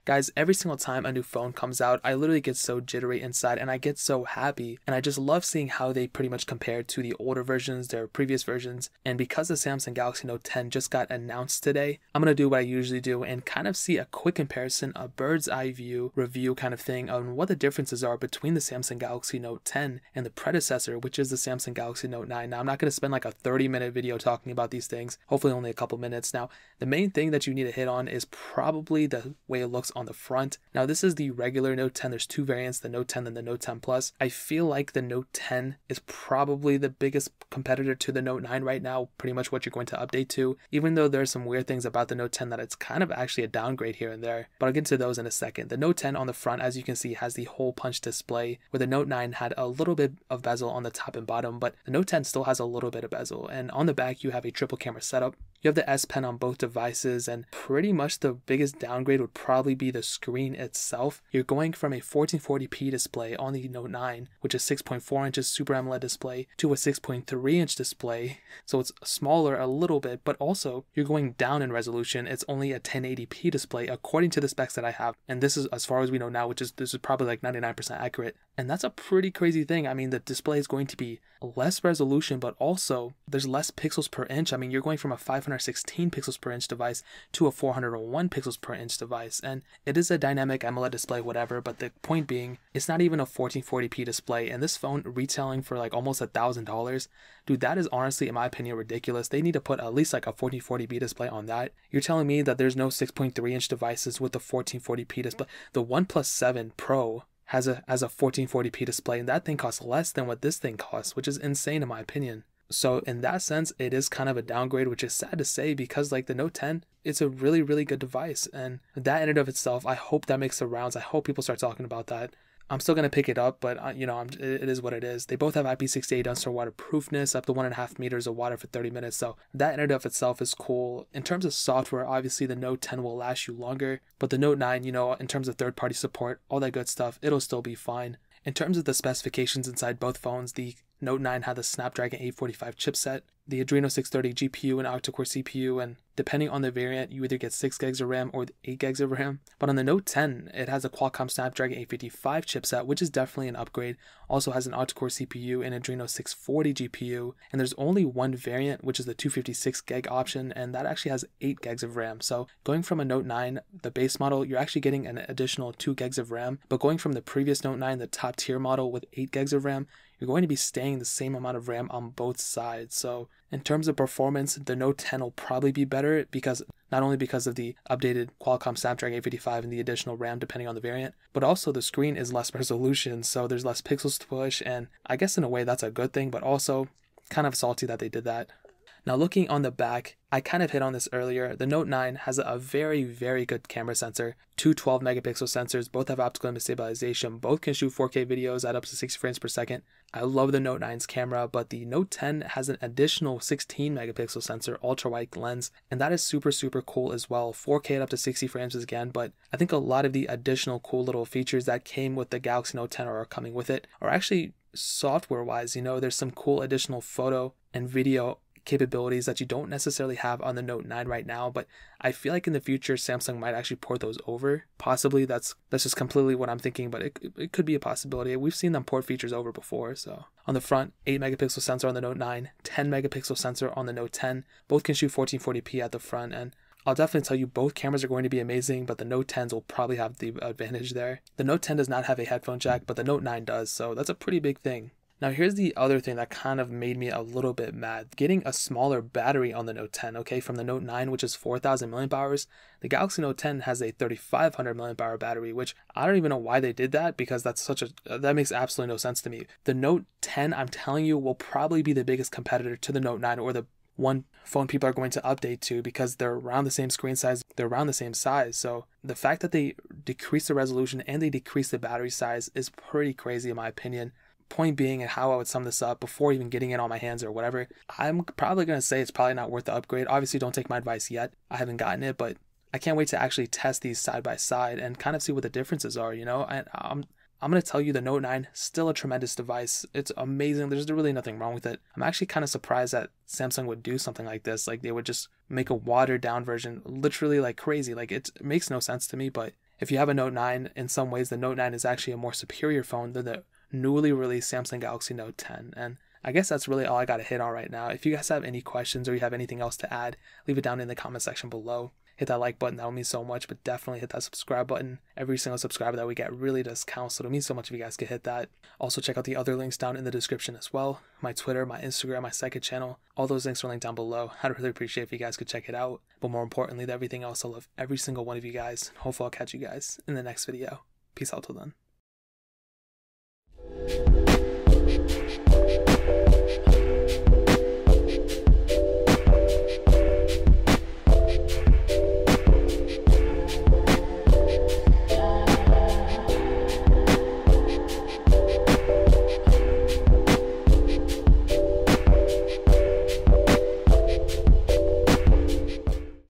Guys, every single time a new phone comes out, I literally get so jittery inside and I get so happy. And I just love seeing how they pretty much compare to the older versions, their previous versions. And because the Samsung Galaxy Note 10 just got announced today, I'm going to do what I usually do and kind of see a quick comparison, a bird's eye view review kind of thing on what the differences are between the Samsung Galaxy Note 10 and the predecessor, which is the Samsung Galaxy Note 9. Now, I'm not going to spend like a 30-minute video talking about these things, hopefully only a couple minutes. Now, the main thing that you need to hit on is probably the way it looks on the front. Now, this is the regular Note 10. There's two variants, the Note 10 and the Note 10 Plus. I feel like the Note 10 is probably the biggest competitor to the Note 9 right now, pretty much what you're going to update to, even though there's some weird things about the Note 10 that it's kind of actually a downgrade here and there, but I'll get to those in a second. The Note 10 on the front, as you can see, has the hole punch display, where the Note 9 had a little bit of bezel on the top and bottom, but the Note 10 still has a little bit of bezel. And on the back, you have a triple camera setup. You have the S Pen on both devices, and pretty much the biggest downgrade would probably be the screen itself. You're going from a 1440p display on the Note 9, which is 6.4 inches Super AMOLED display, to a 6.3 inch display, so it's smaller a little bit, but also you're going down in resolution. It's only a 1080p display according to the specs that I have, and this is as far as we know now, this is probably like 99% accurate, and that's a pretty crazy thing. I mean, the display is going to be less resolution, but also there's less pixels per inch. I mean, you're going from a 516 pixels per inch device to a 401 pixels per inch device, and it is a dynamic AMOLED display, whatever, but the point being, it's not even a 1440p display, and this phone retailing for like almost $1,000. Dude, that is honestly, in my opinion, ridiculous. They need to put at least like a 1440p display on that. You're telling me that there's no 6.3 inch devices with the 1440p display? The OnePlus 7 Pro has a 1440p display, and that thing costs less than what this thing costs, which is insane in my opinion. So in that sense, it is kind of a downgrade, which is sad to say, because like the Note 10, it's a really, really good device, and that in and of itself, I hope that makes the rounds. I hope people start talking about that. I'm still going to pick it up, but it is what it is. They both have IP68 Unstore waterproofness, up to 1.5 meters of water for 30 minutes. So that in and of itself is cool. In terms of software, obviously the Note 10 will last you longer, but the Note 9, in terms of third-party support, all that good stuff, it'll still be fine. In terms of the specifications inside both phones, the Note 9 had the Snapdragon 845 chipset, the Adreno 630 GPU and octa-core CPU, and depending on the variant, you either get 6 gigs of RAM or 8 gigs of RAM. But on the Note 10, it has a Qualcomm Snapdragon 855 chipset, which is definitely an upgrade. Also has an octa-core CPU and Adreno 640 GPU, and there's only one variant, which is the 256 gig option, and that actually has 8 gigs of RAM. So going from a Note 9, the base model, you're actually getting an additional 2 gigs of RAM, but going from the previous Note 9, the top tier model with 8 gigs of RAM, you're going to be staying the same amount of RAM on both sides. So in terms of performance, the Note 10 will probably be better, because not only because of the updated Qualcomm Snapdragon 855 and the additional RAM depending on the variant, but also the screen is less resolution, so there's less pixels to push, and I guess in a way that's a good thing, but also kind of salty that they did that. Now looking on the back, I kind of hit on this earlier, the Note 9 has a very, very good camera sensor, two 12 megapixel sensors, both have optical image stabilization, both can shoot 4K videos at up to 60 frames per second. I love the Note 9's camera, but the Note 10 has an additional 16 megapixel sensor, ultra wide lens, and that is super, super cool as well. 4K at up to 60 frames again, but I think a lot of the additional cool little features that came with the Galaxy Note 10 or are coming with it are actually software wise. There's some cool additional photo and video capabilities that you don't necessarily have on the Note 9 right now, but I feel like in the future Samsung might actually port those over. Possibly, that's just completely what I'm thinking, but it could be a possibility. We've seen them port features over before. So on the front, 8 megapixel sensor on the Note 9, 10 megapixel sensor on the Note 10. Both can shoot 1440p at the front, and I'll definitely tell you both cameras are going to be amazing, but the Note 10s will probably have the advantage there. The Note 10 does not have a headphone jack, but the Note 9 does, so that's a pretty big thing. Now here's the other thing that kind of made me a little bit mad. Getting a smaller battery on the Note 10, okay, from the Note 9, which is 4,000 mAh, the Galaxy Note 10 has a 3,500 mAh battery, which I don't even know why they did that, because that makes absolutely no sense to me. The Note 10, I'm telling you, will probably be the biggest competitor to the Note 9, or the one phone people are going to update to, because they're around the same screen size, they're around the same size. So the fact that they decrease the resolution and they decrease the battery size is pretty crazy in my opinion. Point being, and how I would sum this up before even getting it on my hands or whatever, I'm probably going to say it's probably not worth the upgrade. Obviously, don't take my advice yet. I haven't gotten it, but I can't wait to actually test these side by side and kind of see what the differences are, And I'm going to tell you the Note 9, still a tremendous device. It's amazing. There's really nothing wrong with it. I'm actually kind of surprised that Samsung would do something like this. Like they would just make a watered down version, literally like crazy. Like it makes no sense to me, but If you have a Note 9, in some ways the Note 9 is actually a more superior phone than the newly released Samsung Galaxy Note 10. And I guess that's really all I got to hit on right now. If you guys have any questions or you have anything else to add, leave it down in the comment section below. Hit that like button, that would mean so much, but definitely hit that subscribe button. Every single subscriber that we get really does count, so it means so much if you guys could hit that. Also, check out the other links down in the description as well. My Twitter, my Instagram, my second channel, all those links are linked down below. I'd really appreciate if you guys could check it out. But more importantly than everything else, I love every single one of you guys. Hopefully I'll catch you guys in the next video. Peace out till then.